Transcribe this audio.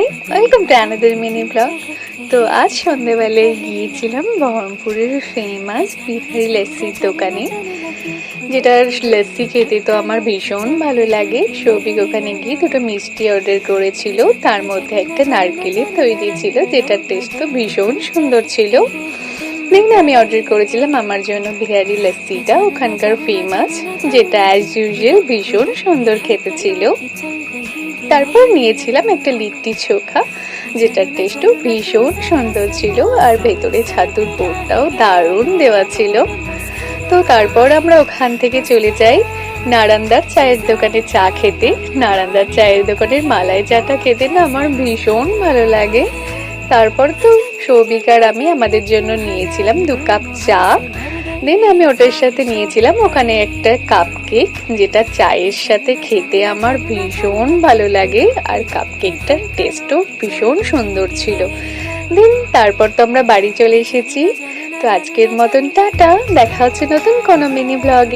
High, welcome to another mini blog. তো আজ সন্ধেবেলায় গিয়েছিলাম বহরমপুরের ফেমাস বিহারি লস্যির দোকানে, যেটার লস্যি খেতে তো আমার ভীষণ ভালো লাগে। সৌভিক ওখানে গিয়ে দুটো মিষ্টি অর্ডার করেছিল, তার মধ্যে একটা নারকেলের তৈরি ছিল, যেটার টেস্ট তো ভীষণ সুন্দর ছিল। দেখুন, আমি অর্ডার করেছিলাম আমার জন্য বিহারি লস্যিটা, ওখানকার ফেমাস, যেটা অ্যাজ ইউজুয়াল ভীষণ সুন্দর খেতে ছিল। তারপর নিয়েছিলাম একটা লিট্টি চোখা, যেটার টেস্টও ভীষণ সুন্দর ছিল, আর ভেতরে ছাতুর পুরটাও দারুণ দেওয়া ছিল। তো তারপর আমরা ওখান থেকে চলে যাই নারান্দার চায়ের দোকানে চা খেতে। নারান্দার চায়ের দোকানের মালাই চাটা খেতে না আমার ভীষণ ভালো লাগে। তারপর তো সৌভিক আর আমি আমাদের জন্য নিয়েছিলাম 2 কাপ চা। দেন আমি ওটার সাথে নিয়েছিলাম ওখানে একটা কাপ কেক, যেটা চায়ের সাথে খেতে আমার ভীষণ ভালো লাগে, আর কাপ কেকটার টেস্টও ভীষণ সুন্দর ছিল। দেন তারপর তো আমরা বাড়ি চলে এসেছি। তো আজকের মতন টাটা, দেখা হচ্ছে নতুন কোনো মিনি ব্লগে।